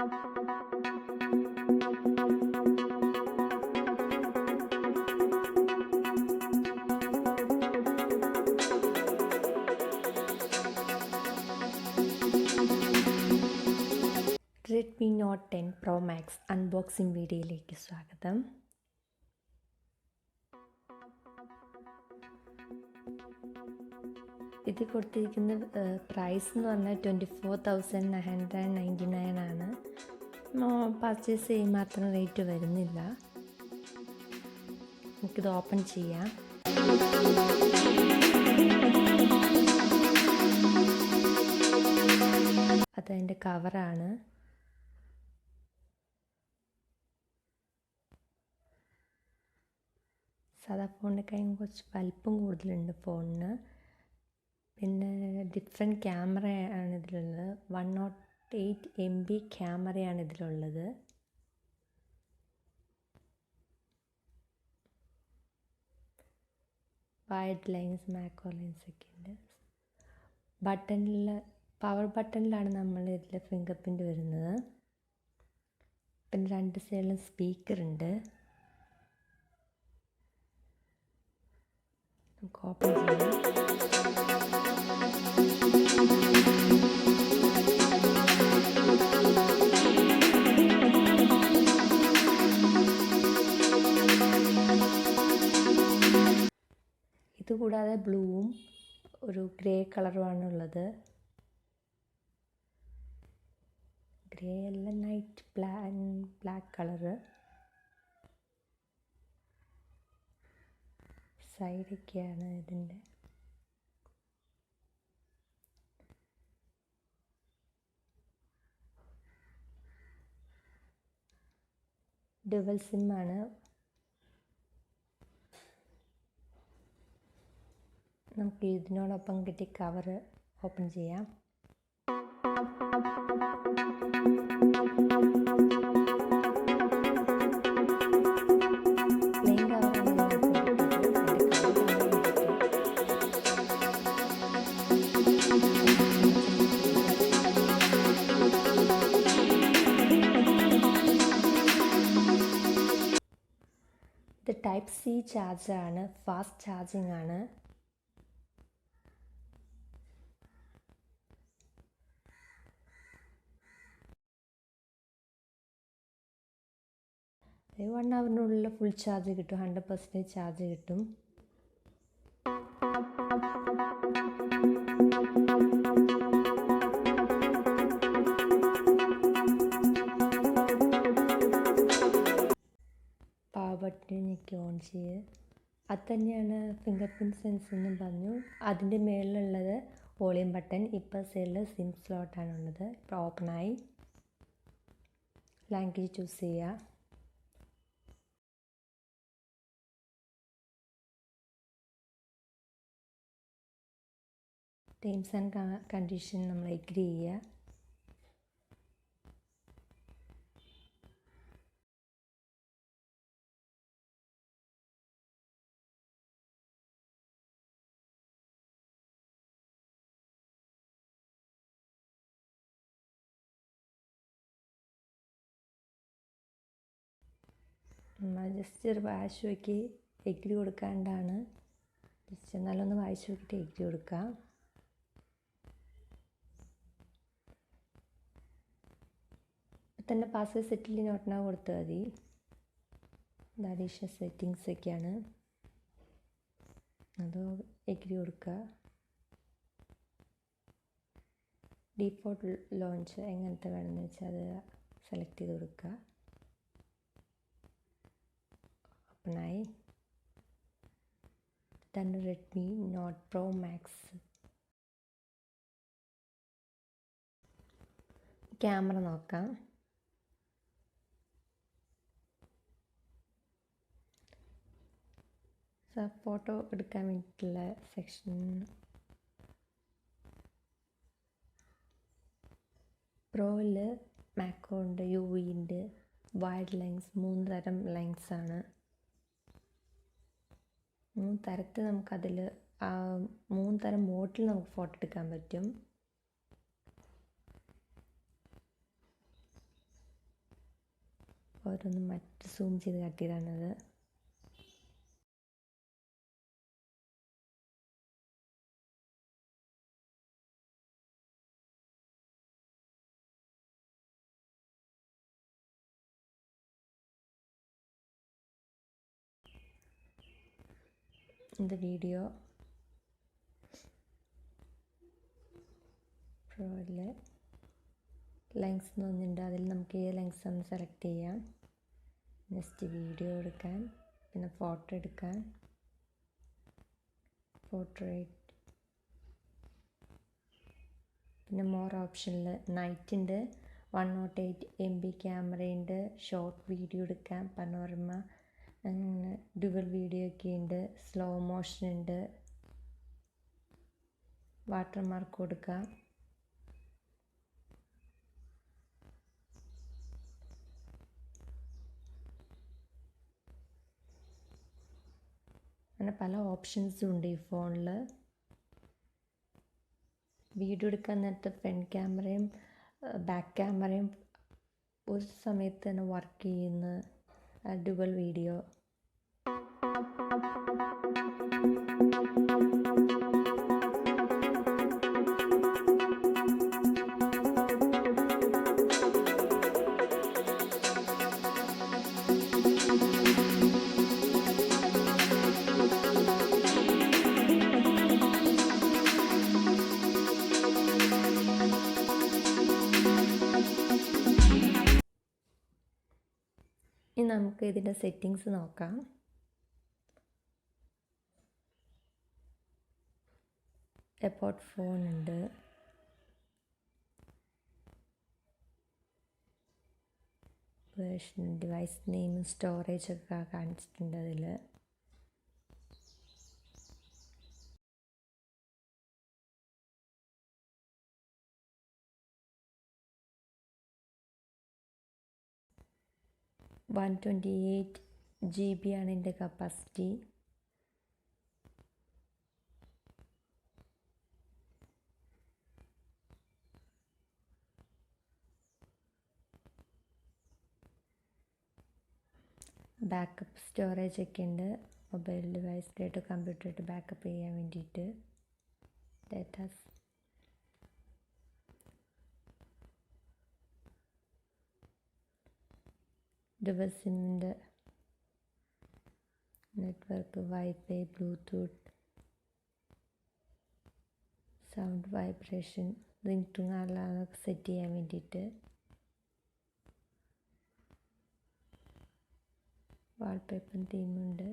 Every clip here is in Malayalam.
Redmi Note 10 Pro Max unboxing വീഡിയോയിലേക്ക് സ്വാഗതം. ഇത് കൊടുത്തിരിക്കുന്ന പ്രൈസ് എന്ന് പറഞ്ഞാൽ 24,999 ആണ്. പർച്ചേസ് ചെയ്യുമ്പോൾ അത്ര റേറ്റ് വരുന്നില്ല. നമുക്കിത് ഓപ്പൺ ചെയ്യാം. അതതിൻ്റെ കവറാണ്. സാധാ ഫോണിനേക്കാളും കുറച്ച് വലിപ്പം കൂടുതലുണ്ട് ഫോണിന്. പിന്നെ ഡിഫറെൻറ്റ് ക്യാമറയാണ് ഇതിലുള്ളത്. 108 MB ക്യാമറയാണ് ഇതിലുള്ളത്. വൈഡ് ലൈൻസ്, മാക്രോ ലൈൻസ് ഒക്കെ ഉണ്ട്. പവർ ബട്ടണിലാണ് നമ്മൾ ഇതിൽ ഫിംഗർ പ്രിൻ്റ് വരുന്നത്. പിന്നെ രണ്ട് സൈഡിലും സ്പീക്കറുണ്ട്. നമുക്ക് ഓപ്പൺ ചെയ്യാം. ഇതുകൂടാതെ ബ്ലൂവും ഒരു ഗ്രേ കളറുമാണ് ഉള്ളത്. ഗ്രേ അല്ല, നൈറ്റ് ബ്ലാക്ക് കളറ്. സൈഡൊക്കെയാണ് ഇതിൻ്റെ. ഡുവൽ സിമ്മാണ്. നമുക്ക് ഇതിനോടൊപ്പം കിട്ടിയ കവറ് ഓപ്പൺ ചെയ്യാം. പ്ലെയിൻ കവറാണ്. ഇത് ടൈപ്പ് സി ചാർജറാണ്. ഫാസ്റ്റ് ചാർജിങ് ആണ്. ഒരു 1 ഹവറിനുള്ളിൽ ഫുൾ ചാർജ് കിട്ടും. 100% ചാർജ് കിട്ടും. പവർ ബട്ടൺ ഞെക്കി ഓൺ ചെയ്ത് അത് തന്നെയാണ് ഫിംഗർ പ്രിൻറ്റ് സെൻസ് എന്നും പറഞ്ഞു. അതിൻ്റെ മുകളിലുള്ളത് വോളിയം ബട്ടൺ. ഇപ്പോൾ സൈഡിൽ സിം സ്ലോട്ടാണുള്ളത്. ഇപ്പോൾ ഓപ്പണായി. ലാംഗ്വേജ് ചൂസ് ചെയ്യുക. ടേംസ് ആൻഡ് കണ്ടീഷൻ നമ്മൾ എഗ്രി ചെയ്യുക. ജസ്റ്റ് ഒരു വായിച്ച് നോക്കി എഗ്രി കൊടുക്കാണ്ടാണ്. ജസ്റ്റ് എന്നാലൊന്ന് വായിച്ച് നോക്കിയിട്ട് എഗ്രി കൊടുക്കാം. ഇപ്പം തന്നെ പാസ്വേഡ് സെറ്റിൽ നോട്ടിനാ കൊടുത്താൽ മതി. ഇത് അഡീഷണൽ സെറ്റിങ്സ് ഒക്കെയാണ്. അതോ എഗ്രി കൊടുക്കുക. ഡീഫോൾട്ട് ലോഞ്ച് എങ്ങനത്തെ വേണമെന്ന് വെച്ചാൽ അത് സെലക്ട് ചെയ്ത് കൊടുക്കുക. ഓപ്പണായി. ഇതാണ് Redmi note pro max. Camera നോക്കാം. ഫോട്ടോ എടുക്കാൻ വേണ്ടിയിട്ടുള്ള സെക്ഷൻ. പ്രോയിൽ മാക്രോ ഉണ്ട്, യു വി ഉണ്ട്, വൈഡ് ലെൻസ്. 3 തരം ലെൻസാണ്. 3 തരത്തിൽ നമുക്കതിൽ 3 തരം മോഡിൽ നമുക്ക് ഫോട്ടോ എടുക്കാൻ പറ്റും. ഓരോന്ന് മറ്റ് സൂം ചെയ്ത് കാട്ടിയതാണത്. ഇത് വീഡിയോ പ്രോയിൽ ലെങ്സ് എന്ന് പറഞ്ഞിട്ടുണ്ട്. അതിൽ നമുക്ക് ഏത് ലെങ്സ് ഒന്ന് സെലക്ട് ചെയ്യാം. നെക്സ്റ്റ് വീഡിയോ എടുക്കാൻ, പിന്നെ ഫോട്ടോ എടുക്കാൻ, പോർട്രേറ്റ്, പിന്നെ മോർ ഓപ്ഷനിൽ നൈറ്റ് ഉണ്ട്, 108 MB ക്യാമറയുണ്ട്, ഷോർട്ട് വീഡിയോ എടുക്കാം, പനോരമ, അങ്ങനെ ഡുവൽ വീഡിയോ ഒക്കെ ഉണ്ട്, സ്ലോ മോഷൻ ഉണ്ട്, വാട്ടർമാർക്ക് കൊടുക്കാം. അങ്ങനെ പല ഓപ്ഷൻസും ഉണ്ട് ഈ ഫോണിൽ. വീഡിയോ എടുക്കാൻ നേരത്തെ ഫ്രണ്ട് ക്യാമറയും ബാക്ക് ക്യാമറയും ഒരു സമയത്ത് തന്നെ വർക്ക് ചെയ്യുന്ന ഡുവൽ വീഡിയോ. ഇനി നമുക്ക് ഇതിൻ്റെ സെറ്റിങ്സ് നോക്കാം. എബൌട്ട് ഫോൺ ഉണ്ട്, വേർഷൻ, ഡിവൈസ് നെയിം, സ്റ്റോറേജ് ഒക്കെ കാണിച്ചിട്ടുണ്ട്. അതിൽ $128 ആണ് ഇതിൻ്റെ കപ്പാസിറ്റി. ബാക്കപ്പ് സ്റ്റോറേജ് ഒക്കെ ഉണ്ട്, മൊബൈൽ ഡിവൈസിലായിട്ട് കമ്പ്യൂട്ടറായിട്ട് ബാക്കപ്പ് ചെയ്യാൻ വേണ്ടിയിട്ട്. ഡേറ്റാസ്, ഡുവൽ സിമ്മിൻ്റെ network, wifi, Bluetooth, sound, vibration, ringtone അതൊക്കെ സെറ്റ് ചെയ്യാൻ വേണ്ടിയിട്ട്. വാൾപേപ്പറും തീമുണ്ട്.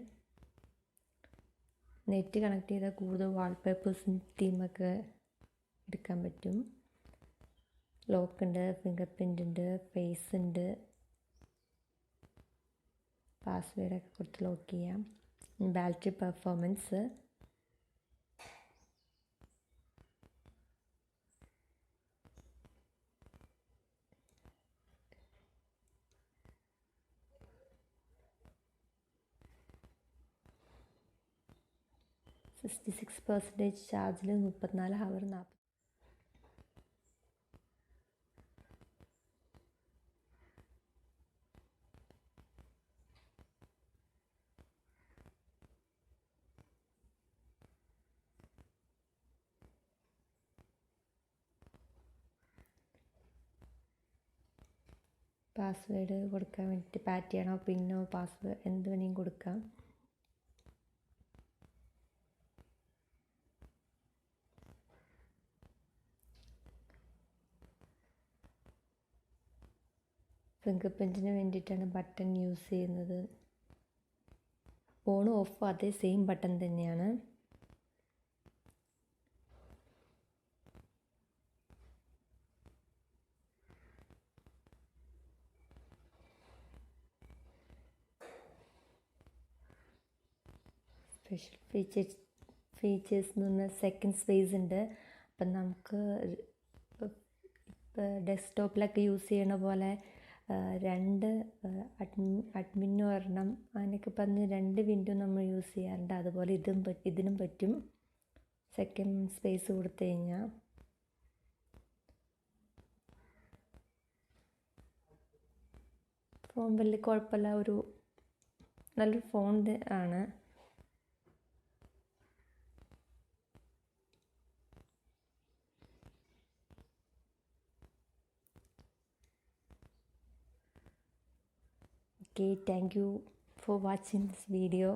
നെറ്റ് കണക്ട് ചെയ്താൽ കൂടുതൽ വാൾപേപ്പേഴ്സും തീമൊക്കെ എടുക്കാൻ പറ്റും. ലോക്ക് ഉണ്ട്, ഫിംഗർ പ്രിൻ്റ് ഉണ്ട്, ഫേസ് ഉണ്ട്, പാസ്വേഡൊക്കെ കൊടുത്ത് ലോക്ക് ചെയ്യാം. ബാറ്ററി പെർഫോമൻസ്, %66 ചാർജിൽ 34 ഹവർ 40. പാസ്വേഡ് കൊടുക്കാൻ വേണ്ടിയിട്ട് പാറ്റേണോ പിന്നോ പാസ്വേഡ് എന്ത് വേണമെങ്കിലും കൊടുക്കാം. ഫിംഗർ പ്രിൻറ്റിന് വേണ്ടിയിട്ടാണ് ബട്ടൺ യൂസ് ചെയ്യുന്നത്. ഓണും ഓഫും അതേ സെയിം ബട്ടൺ തന്നെയാണ്. സ്പെഷ്യൽ ഫീച്ചേഴ്സ് എന്ന് പറഞ്ഞാൽ സെക്കൻഡ് സ്പേസ് ഉണ്ട്. അപ്പം നമുക്ക് ഇപ്പോൾ ഡെസ്ക്ടോപ്പിലൊക്കെ യൂസ് ചെയ്യണ പോലെ രണ്ട് അഡ്മിന് വരണം അങ്ങനെയൊക്കെ പറഞ്ഞ് 2 വിൻഡോ നമ്മൾ യൂസ് ചെയ്യാറുണ്ട്. അതുപോലെ ഇതിനും പറ്റും സെക്കൻഡ് സ്പേസ് കൊടുത്തു കഴിഞ്ഞാൽ. ഫോൺ വലിയ കുഴപ്പമില്ല, നല്ലൊരു ഫോൺ ആണ്. Okay, thank you for watching this video.